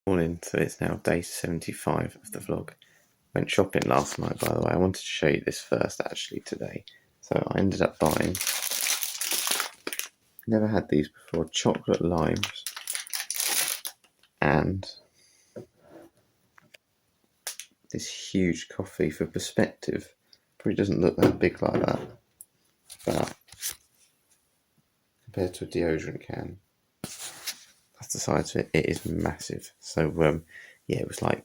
Morning, so it's now day 75 of the vlog. Went shopping last night, by the way. I wanted to show you this first actually today. So I ended up buying, never had these before, chocolate limes and this huge coffee. For perspective, probably doesn't look that big like that, but compared to a deodorant can, that's the size of it. It is massive. So yeah, it was like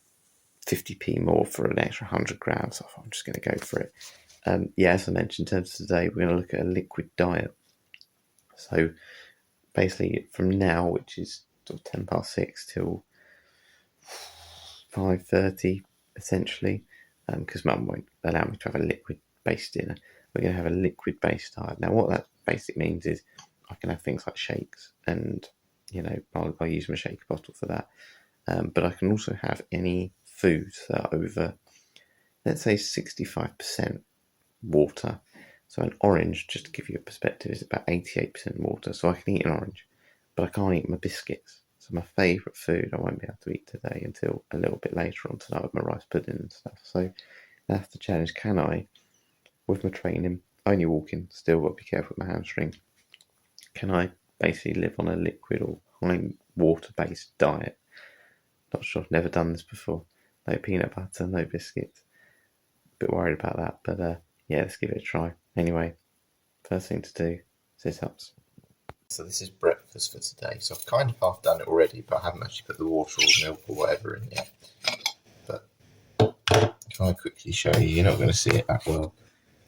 50p more for an extra 100 grams. So I'm just going to go for it. Yeah, as I mentioned, in terms of today, we're going to look at a liquid diet. So basically, from now, which is sort of 10 past 6 till 5:30, essentially, because Mum won't allow me to have a liquid-based dinner. We're going to have a liquid-based diet. Now, what that basically means is I can have things like shakes, and I'll use my shaker bottle for that. But I can also have any foods that are over, let's say, 65% water. So an orange, just to give you a perspective, is about 88% water. So I can eat an orange, but I can't eat my biscuits. So my favourite food I won't be able to eat today until a little bit later on tonight with my rice pudding and stuff. So that's the challenge. Can I, with my training, only walking, still got to be careful with my hamstring, can I basically live on a liquid or high water-based diet? Not sure, never done this before. No peanut butter, no biscuits. Bit worried about that, but yeah, let's give it a try. Anyway, first thing to do, sit-ups. So this is breakfast for today. So I've kind of half done it already, but I haven't actually put the water or milk or whatever in yet. But if I quickly show you, you're not going to see it that well.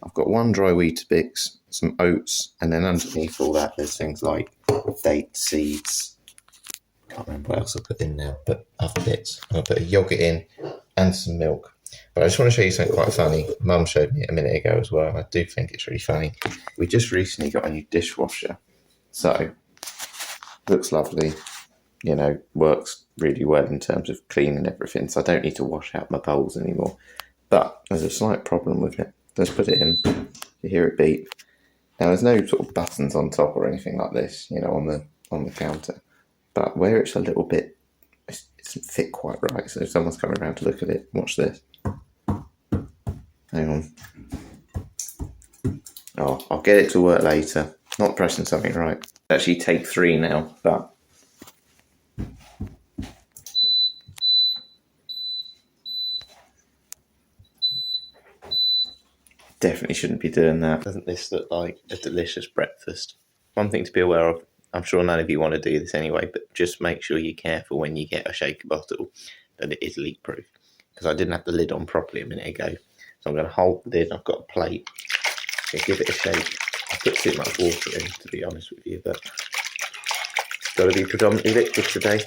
I've got one dry Weetabix, some oats, and then underneath all that there's things like date seeds. Can't remember what else I put in now, but other bits. I'll put a yogurt in and some milk. But I just want to show you something quite funny. Mum showed me it a minute ago as well, and I do think it's really funny. We just recently got a new dishwasher. So, looks lovely, works really well in terms of cleaning everything. So I don't need to wash out my bowls anymore. But there's a slight problem with it. Let's put it in. You hear it beep. Now there's no sort of buttons on top or anything like this, on the counter. But where it's a little bit, it doesn't fit quite right. So if someone's coming around to look at it, watch this. Hang on. Oh, I'll get it to work later. Not pressing something right. Actually take 3 now, but definitely shouldn't be doing that. Doesn't this look like a delicious breakfast? One thing to be aware of, I'm sure none of you want to do this anyway, but just make sure you're careful when you get a shaker bottle that it is leak proof. Because I didn't have the lid on properly a minute ago. So I'm going to hold the lid. I've got a plate. So give it a shake. I put too much water in, to be honest with you, but it's got to be predominantly liquid today.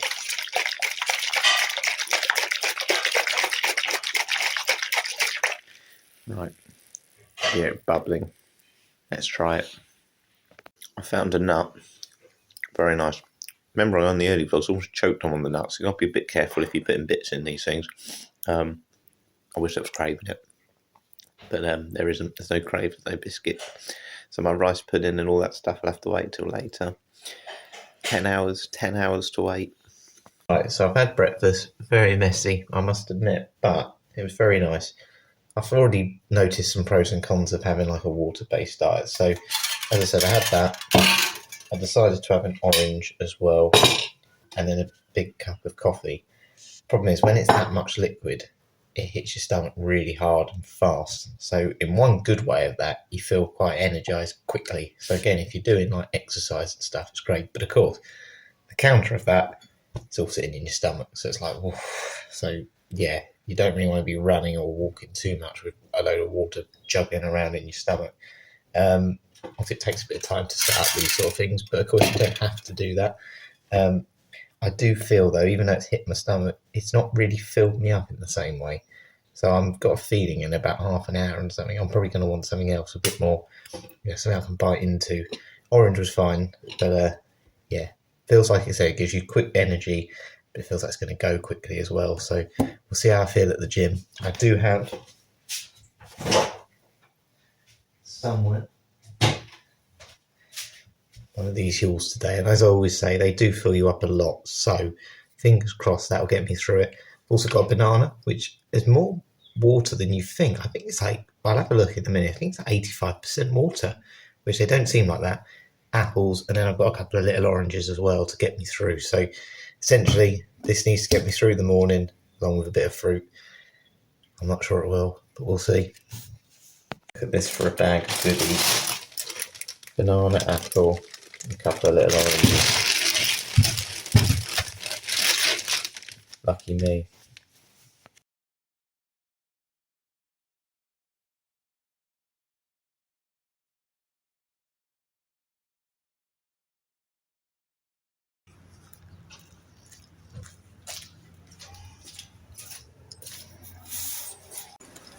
Right. Yeah, bubbling. Let's try it. I found a nut. Very nice. Remember, on the early vlogs, I almost choked on the nuts. You've got to be a bit careful if you're putting bits in these things. I wish I was craving it. But there isn't. There's no crave, there's no biscuit. So my rice pudding and all that stuff will have to wait till later. 10 hours to wait. Right, so I've had breakfast. Very messy, I must admit, but it was very nice. I've already noticed some pros and cons of having like a water-based diet. So, as I said, I had that. I decided to have an orange as well, and then a big cup of coffee. Problem is, when it's that much liquid, it hits your stomach really hard and fast. So in one good way of that, you feel quite energized quickly. So again, if you're doing like exercise and stuff, it's great. But of course, the counter of that, it's all sitting in your stomach. So it's like, oof. So yeah, you don't really want to be running or walking too much with a load of water juggling around in your stomach. It takes a bit of time to set up these sort of things, but of course you don't have to do that. I do feel though, even though it's hit my stomach, it's not really filled me up in the same way. So I've got a feeling in about half an hour and something, I'm probably going to want something else, a bit more, something I can bite into. Orange was fine, but yeah, feels like it gives you quick energy, but it feels like it's going to go quickly as well. So we'll see how I feel at the gym. I do have somewhere one of these Huels today, and as I always say, they do fill you up a lot. So fingers crossed that'll get me through it. Also got a banana, which is more water than you think. I think it's like, I'll have a look in a minute, I think it's like 85% water, which they don't seem like that. Apples, and then I've got a couple of little oranges as well to get me through. So essentially, this needs to get me through the morning, along with a bit of fruit. I'm not sure it will, but we'll see. Look at this for a bag of goodies. Banana, apple, and a couple of little oranges. Lucky me.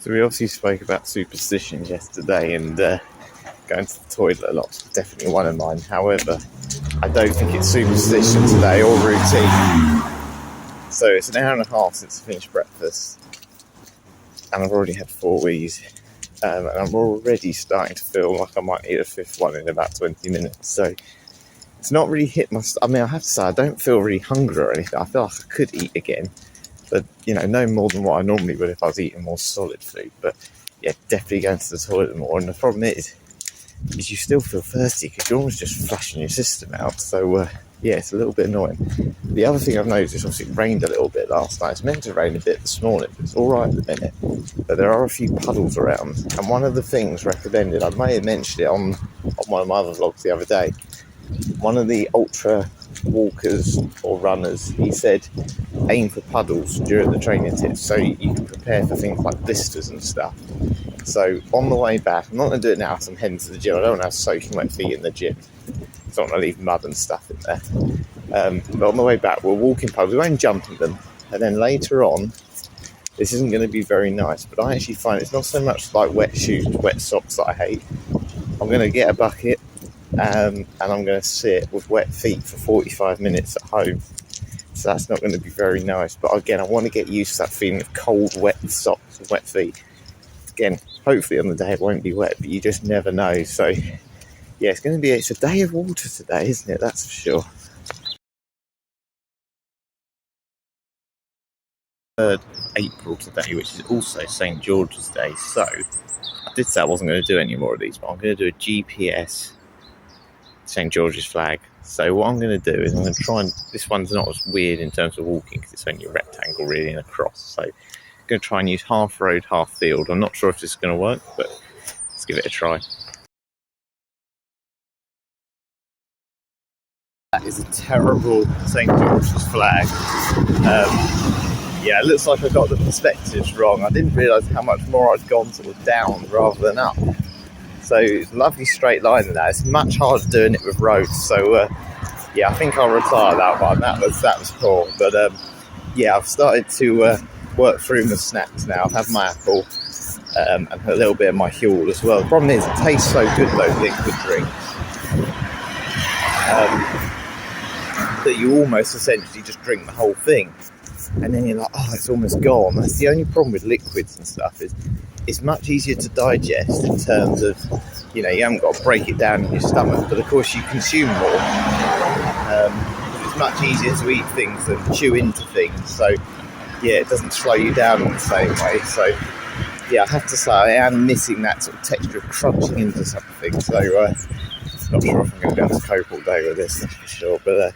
So we obviously spoke about superstitions yesterday, and going to the toilet a lot is definitely one of mine. However, I don't think it's superstition today or routine. So it's an hour and a half since I finished breakfast, and I've already had 4 wheeze, and I'm already starting to feel like I might eat a fifth one in about 20 minutes. So it's not really hit my... I mean, I have to say, I don't feel really hungry or anything. I feel like I could eat again, but, you know, no more than what I normally would if I was eating more solid food. But, yeah, definitely going to the toilet more. And the problem is you still feel thirsty because you're almost just flushing your system out. So, yeah, it's a little bit annoying. The other thing I've noticed, obviously it rained a little bit last night. It's meant to rain a bit this morning, but it's all right at the minute. But there are a few puddles around. And one of the things recommended, I may have mentioned it on one of my other vlogs the other day, one of the ultra walkers or runners, he said aim for puddles during the training tips so you can prepare for things like blisters and stuff. So on the way back, I'm not going to do it now because I'm heading to the gym. I don't want to have soaking wet feet in the gym. I don't want to leave mud and stuff in there. But on the way back, we'll walk in puddles. We won't jump in them. And then later on, this isn't going to be very nice, but I actually find it's not so much like wet shoes, wet socks that I hate. I'm going to get a bucket, and I'm going to sit with wet feet for 45 minutes at home. So that's not going to be very nice. But again, I want to get used to that feeling of cold, wet socks and wet feet. Again, hopefully on the day it won't be wet, but you just never know. So yeah, it's a day of water today, isn't it? That's for sure. 3rd April today, which is also St. George's Day. So I did say I wasn't going to do any more of these, but I'm going to do a GPS St. George's flag. So what I'm going to do is I'm going to try and... This one's not as weird in terms of walking because it's only a rectangle really and a cross. So I'm going to try and use half road, half field. I'm not sure if this is going to work, but let's give it a try. That is a terrible St. George's flag. Yeah, it looks like I got the perspectives wrong. I didn't realise how much more I'd gone sort of down rather than up. So it's a lovely straight line in that. It's much harder doing it with roads. So yeah, I think I'll retire that one. That was poor. But yeah, I've started to work through my snacks now. I've had my apple and a little bit of my Huel as well. The problem is it tastes so good though, liquid drink, that you almost essentially just drink the whole thing. And then you're like, oh, it's almost gone. That's the only problem with liquids and stuff, is it's much easier to digest in terms of, you know, you haven't got to break it down in your stomach, but of course you consume more. It's much easier to eat things than chew into things. So yeah, it doesn't slow you down in the same way. So yeah, I have to say I am missing that sort of texture of crunching into something. So not sure if I'm going to be able to cope all day with this, that's for sure. But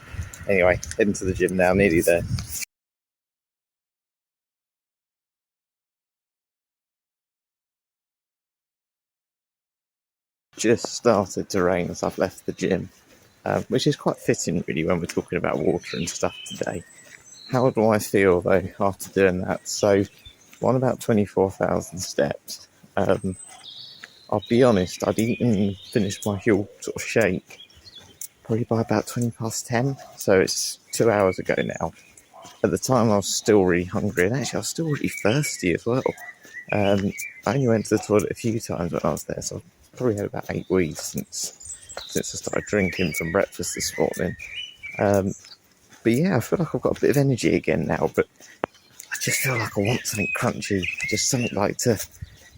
anyway, heading to the gym now, nearly there. Just started to rain as I've left the gym, which is quite fitting really when we're talking about water and stuff today. How do I feel though after doing that? So I'm on about 24,000 steps. I'll be honest, I'd eaten, finished my Huel sort of shake probably by about 20 past 10, so it's 2 hours ago now. At the time I was still really hungry, and actually I was still really thirsty as well. I only went to the toilet a few times when I was there, so I've probably had about 8 weeks since I started drinking from breakfast this morning. But yeah, I feel like I've got a bit of energy again now, but I just feel like I want something crunchy, just something like to,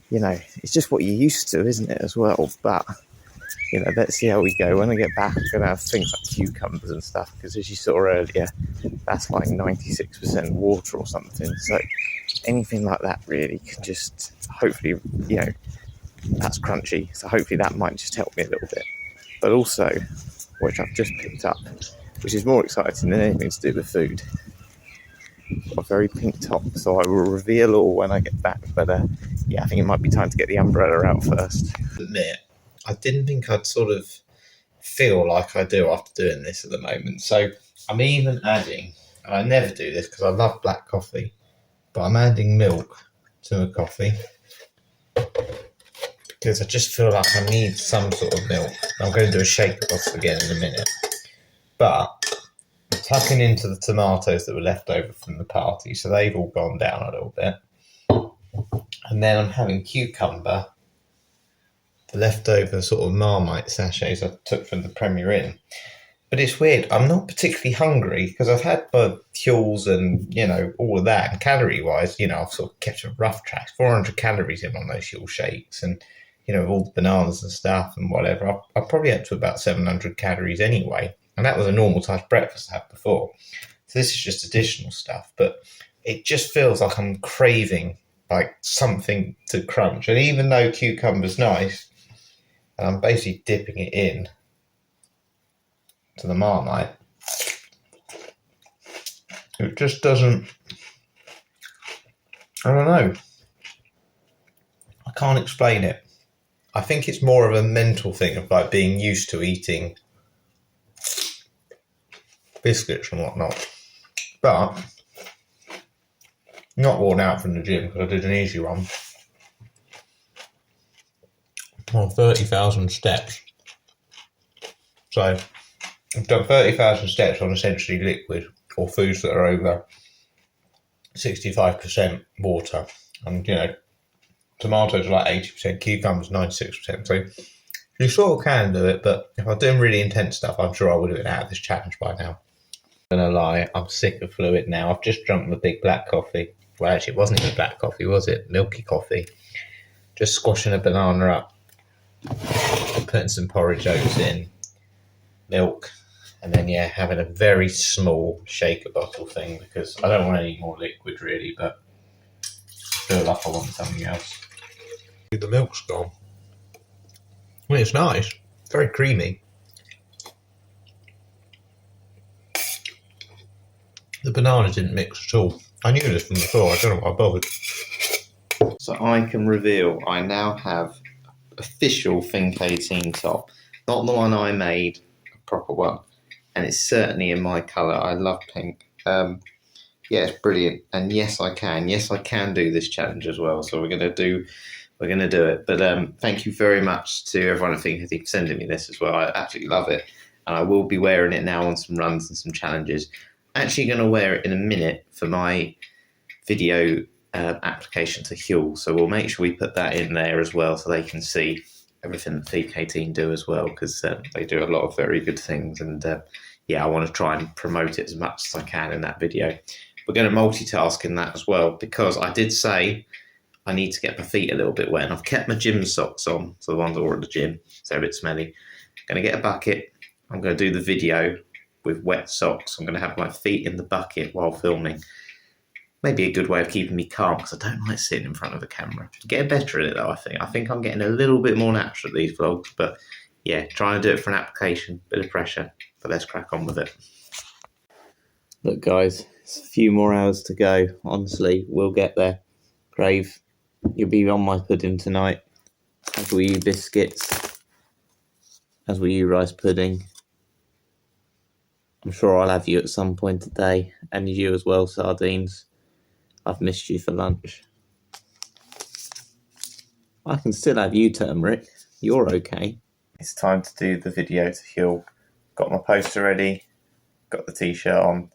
you know, it's just what you're used to, isn't it, as well? But you know, let's see how we go. When I get back, I'm going to have things like cucumbers and stuff, because as you saw earlier, that's like 96% water or something. So anything like that really can just, hopefully, you know, that's crunchy. So hopefully that might just help me a little bit. But also, which I've just picked up, which is more exciting than anything to do with food, got a very pink top, so I will reveal all when I get back. But yeah, I think it might be time to get the umbrella out first. Admit, I didn't think I'd sort of feel like I do after doing this at the moment. So I'm even adding, and I never do this because I love black coffee, but I'm adding milk to my coffee because I just feel like I need some sort of milk. I'm going to do a shaker bottle again in a minute, but I'm tucking into the tomatoes that were left over from the party, so they've all gone down a little bit. And then I'm having cucumber, the leftover sort of Marmite sachets I took from the Premier Inn. But it's weird, I'm not particularly hungry because I've had my fuels and, you know, all of that. And calorie-wise, you know, I've sort of kept a rough track, 400 calories in on those fuel shakes. And, you know, all the bananas and stuff and whatever, I'm probably up to about 700 calories anyway. And that was a normal type breakfast I had before. So this is just additional stuff. But it just feels like I'm craving like something to crunch. And even though cucumber's nice, and I'm basically dipping it in to the Marmite, it just doesn't, I don't know. I can't explain it. I think it's more of a mental thing of like being used to eating biscuits and whatnot. But not worn out from the gym because I did an easy run. On 30,000 steps. So I've done 30,000 steps on essentially liquid or foods that are over 65% water. And, you know, tomatoes are like 80%, cucumbers 96%. So you sort of can do it, but if I'm doing really intense stuff, I'm sure I would have been out of this challenge by now. I'm gonna lie, I'm sick of fluid now. I've just drunk my big black coffee. Well, actually, it wasn't even black coffee, was it? Milky coffee. Just squashing a banana up, putting some porridge oats in, milk, and then, yeah, having a very small shaker bottle thing because I don't want any more liquid really, but I feel like I want something else. The milk's gone. Well, it's nice. Very creamy. The banana didn't mix at all. I knew this from before. I don't know why I bothered. So I can reveal I now have official Think18 top. Not the one I made, a proper one. And it's certainly in my colour. I love pink. Yeah, it's brilliant. And yes, I can. Yes, I can do this challenge as well. So we're gonna do it. But thank you very much to everyone at Think18 for sending me this as well. I absolutely love it. And I will be wearing it now on some runs and some challenges. Actually going to wear it in a minute for my video application to Huel. So we'll make sure we put that in there as well so they can see everything that Think18 do as well, because they do a lot of very good things. And yeah, I want to try and promote it as much as I can in that video. We're going to multitask in that as well, because I did say I need to get my feet a little bit wet. And I've kept my gym socks on, so the ones that were at the gym, so they're a bit smelly. I'm going to get a bucket. I'm going to do the video with wet socks. I'm going to have my feet in the bucket while filming. Maybe a good way of keeping me calm, because I don't like sitting in front of a camera. Get better at it though, I think. I think I'm getting a little bit more natural at these vlogs, but yeah, trying to do it for an application, bit of pressure, but let's crack on with it. Look guys, it's a few more hours to go. Honestly, we'll get there. Grave, you'll be on my pudding tonight, as will you biscuits, as will you rice pudding. I'm sure I'll have you at some point today, and you as well, sardines. I've missed you for lunch. I can still have you, turmeric. You're okay. It's time to do the video to Huel. Got my poster ready, got the t-shirt on.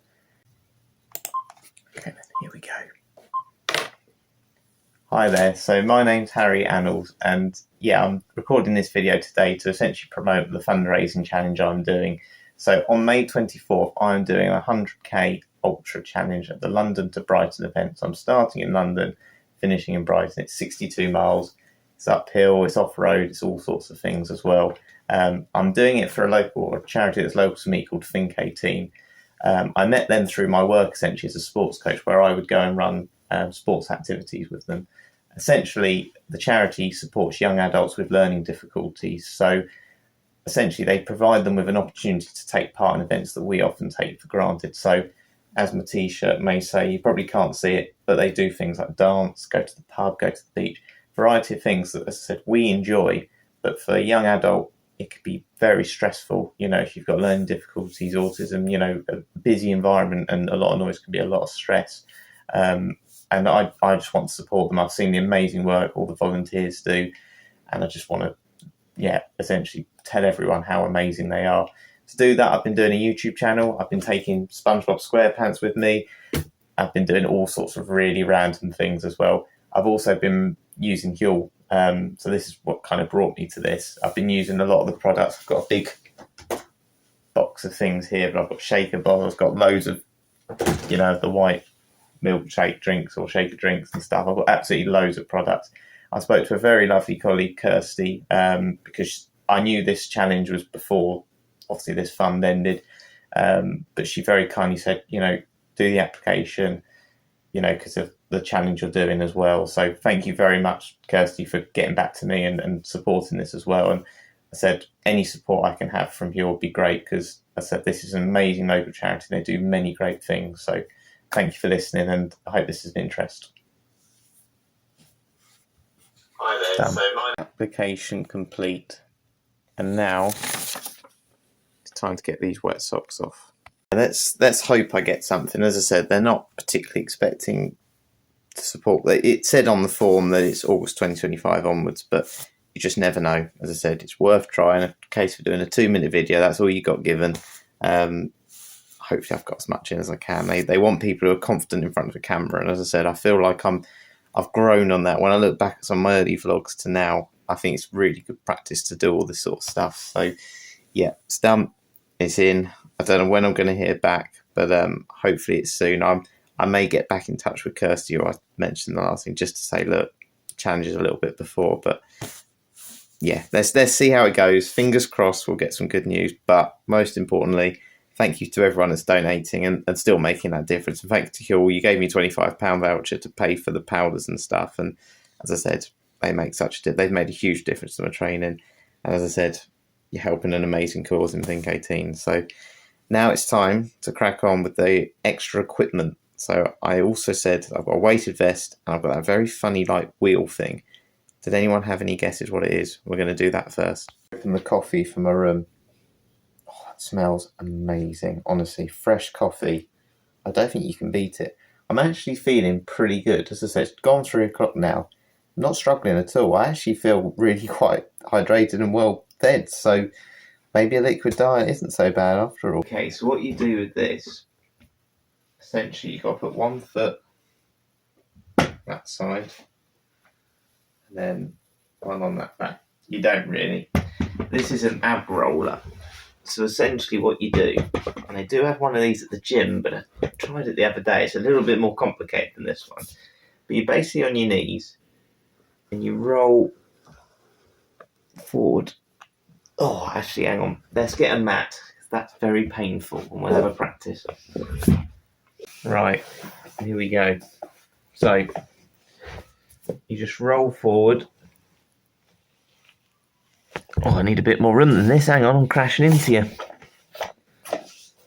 Okay, here we go. Hi there, so my name's Harry Annals, and yeah, I'm recording this video today to essentially promote the fundraising challenge I'm doing. So on May 24th, I'm doing a 100k Ultra challenge at the London to Brighton event. So I'm starting in London, finishing in Brighton. It's 62 miles. It's uphill, it's off-road, it's all sorts of things as well. I'm doing it for a charity that's local to me called Think18. I met them through my work essentially as a sports coach, where I would go and run sports activities with them. Essentially, the charity supports young adults with learning difficulties. So essentially, they provide them with an opportunity to take part in events that we often take for granted. So as my t-shirt may say, you probably can't see it, but they do things like dance, go to the pub, go to the beach, variety of things that, as I said, we enjoy. But for a young adult, it could be very stressful. If you've got learning difficulties, autism, a busy environment and a lot of noise can be a lot of stress. And I just want to support them. I've seen the amazing work all the volunteers do, and I just want to, essentially tell everyone how amazing they are. To do that, I've been doing a YouTube channel. I've been taking SpongeBob SquarePants with me. I've been doing all sorts of really random things as well. I've also been using YOU. So this is what kind of brought me to this. I've been using a lot of the products. I've got a big box of things here, but I've got shaker bottles, got loads of, the white milkshake drinks or shaker drinks and stuff. I've got absolutely loads of products. I spoke to a very lovely colleague, Kirsty, because I knew this challenge was before, obviously, this fund ended. But she very kindly said, do the application, because of the challenge you're doing as well. So thank you very much, Kirsty, for getting back to me and supporting this as well. And I said, any support I can have from you will be great, because I said, this is an amazing local charity. They do many great things. So thank you for listening, and I hope this is of interest. Hi there. So my application complete, and now it's time to get these wet socks off. Let's hope I get something. As I said, they're not particularly expecting to support. It said on the form that it's August 2025 onwards, but you just never know. As I said, it's worth trying. In case we're doing a 2-minute video, that's all you got given. Hopefully I've got as much in as I can. They want people who are confident in front of a camera, and as I said, I feel like I've grown on that. When I look back at some of my early vlogs to now, I think it's really good practice to do all this sort of stuff. So yeah, it's done. It's in. I don't know when I'm going to hear back, but hopefully it's soon. I may get back in touch with Kirsty, or I mentioned the last thing, just to say, look, challenges a little bit before, but yeah, let's see how it goes. Fingers crossed we'll get some good news. But most importantly, thank you to everyone that's donating and still making that difference. And thank you to Huel. You gave me a £25 voucher to pay for the powders and stuff. And as I said, they've made a huge difference to my training. And as I said, you're helping an amazing cause in Think18. So now it's time to crack on with the extra equipment. So I also said I've got a weighted vest and I've got that very funny like wheel thing. Did anyone have any guesses what it is? We're going to do that first. Open the coffee from my room. Oh, it smells amazing. Honestly, fresh coffee. I don't think you can beat it. I'm actually feeling pretty good. As I said, it's gone 3 o'clock now. I'm not struggling at all. I actually feel really quite hydrated and well fed. So maybe a liquid diet isn't so bad after all. Okay, so what you do with this, essentially you've got to put one foot that side and then one on that back. You don't really. This is an ab roller. So essentially what you do, and I do have one of these at the gym, but I tried it the other day. It's a little bit more complicated than this one. But you're basically on your knees and you roll forward. Oh, actually, hang on. Let's get a mat. That's very painful and we'll have a practice. Right, here we go. So you just roll forward. Oh, I need a bit more room than this. Hang on, I'm crashing into you.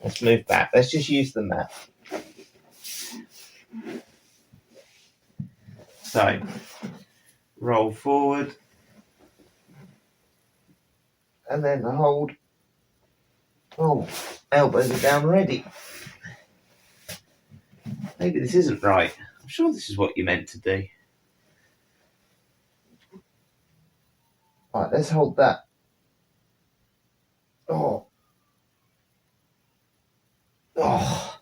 Let's move back. Let's just use the mat. So, roll forward. And then hold. Oh, elbows are down already. Maybe this isn't right. I'm sure this is what you meant to do. Right, let's hold that. Oh. Oh.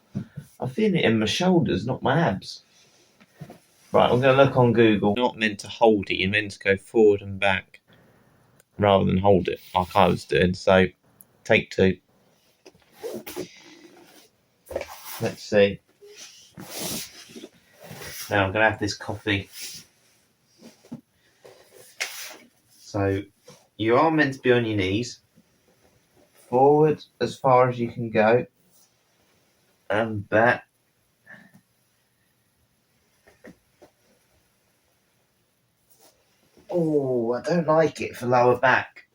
I feel it in my shoulders, not my abs. Right, I'm going to look on Google. You're not meant to hold it, you're meant to go forward and back rather than hold it like I was doing. So, take 2. Let's see. Now I'm going to have this coffee. So you are meant to be on your knees, forward as far as you can go, and back. Oh, I don't like it for lower back.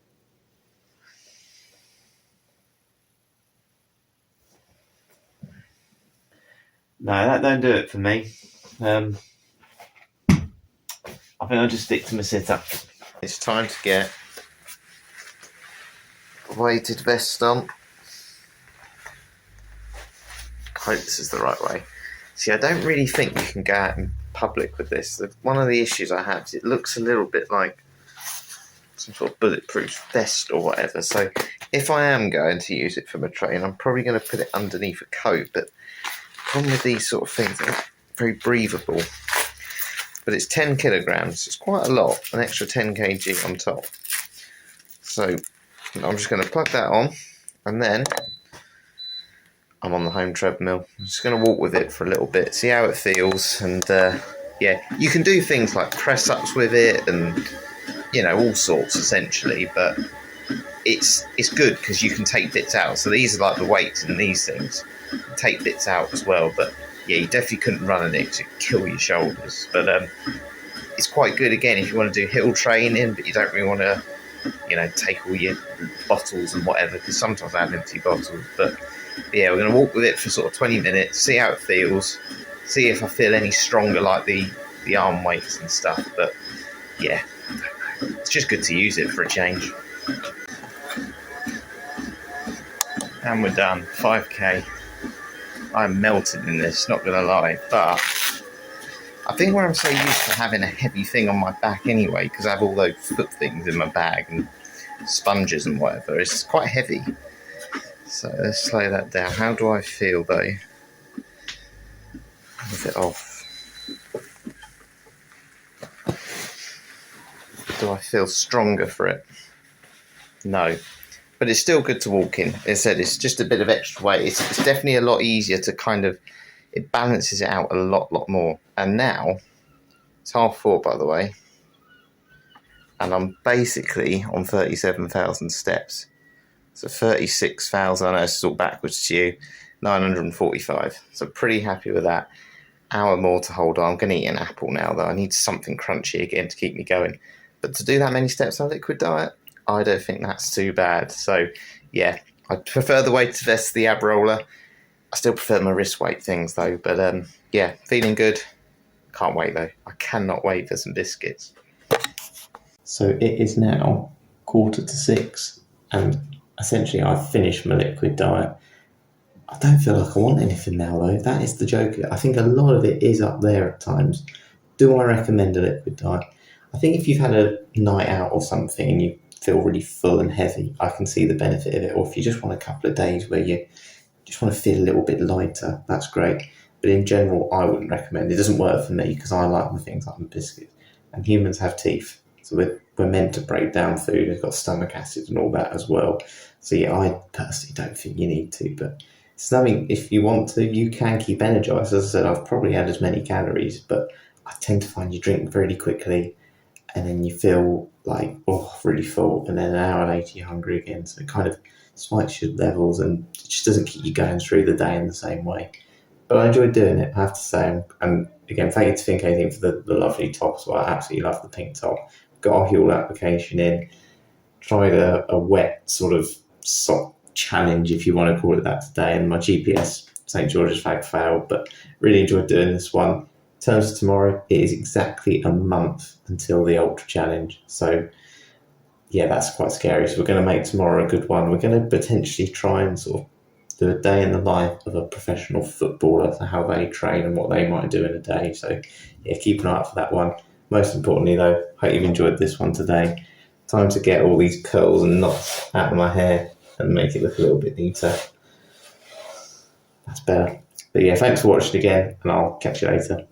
No, that don't do it for me. I think I'll just stick to my sit-up. It's time to get weighted vest on. I hope this is the right way. See, I don't really think you can go out in public with this. One of the issues I have is it looks a little bit like some sort of bulletproof vest or whatever. So if I am going to use it for my train, I'm probably going to put it underneath a coat. But the problem with these sort of things, they're very breathable. But it's 10 kilograms. It's quite a lot, an extra 10 kg on top. So I'm just going to plug that on, and then I'm on the home treadmill. I'm just going to walk with it for a little bit, see how it feels, and yeah, you can do things like press ups with it, and all sorts essentially. But it's good because you can take bits out. So these are like the weights in these things. Take bits out as well, but yeah, you definitely couldn't run on it because it'd kill your shoulders. But it's quite good again if you want to do hill training, but you don't really want to, take all your bottles and whatever, because sometimes I have empty bottles. But yeah, we're going to walk with it for sort of 20 minutes, see how it feels, see if I feel any stronger like the arm weights and stuff. But yeah, it's just good to use it for a change. And we're done. 5k. I'm melted in this, not going to lie. But I think where I'm so used to having a heavy thing on my back anyway, because I have all those foot things in my bag and sponges and whatever, it's quite heavy. So let's slow that down. How do I feel though? With it off. Do I feel stronger for it? No. But it's still good to walk in. As I said, it's just a bit of extra weight. It's definitely a lot easier to it balances it out a lot more. And now, it's 4:30 by the way, and I'm basically on 37,000 steps. So 36,000, I know this is all backwards to you, 945. So pretty happy with that. Hour more to hold on. I'm going to eat an apple now though. I need something crunchy again to keep me going. But to do that many steps on a liquid diet, I don't think that's too bad. So yeah, I prefer the weighted vest to the ab roller. I still prefer my wrist weight things though. But yeah, feeling good. Can't wait though. I cannot wait for some biscuits. So it is now 5:45, and essentially I've finished my liquid diet. I don't feel like I want anything now though. That is the joke. I think a lot of it is up there at times. Do I recommend a liquid diet? I think if you've had a night out or something and you feel really full and heavy, I can see the benefit of it. Or if you just want a couple of days where you just want to feel a little bit lighter, that's great. But in general, I wouldn't recommend it. It doesn't work for me because I like the things like the biscuits. And humans have teeth. So we're meant to break down food. It's got stomach acid and all that as well. So yeah, I personally don't think you need to. But something, if you want to, you can keep energized. As I said, I've probably had as many calories, but I tend to find you drink really quickly and then you feel like, really full. And then an hour later, you're hungry again. So it kind of spikes your levels and it just doesn't keep you going through the day in the same way. But I enjoyed doing it, I have to say. And again, thank you to Think18 for the lovely top. So I absolutely love the pink top. Got a Huel application in. Tried a wet sort of sock challenge, if you want to call it that, today. And my GPS St. George's flag failed, but really enjoyed doing this one. In terms of tomorrow, it is exactly a month until the Ultra Challenge. So yeah, that's quite scary. So we're going to make tomorrow a good one. We're going to potentially try and sort of do a day in the life of a professional footballer, so how they train and what they might do in a day. So yeah, keep an eye out for that one. Most importantly though, hope you've enjoyed this one today. Time to get all these curls and knots out of my hair and make it look a little bit neater. That's better. But yeah, thanks for watching again, and I'll catch you later.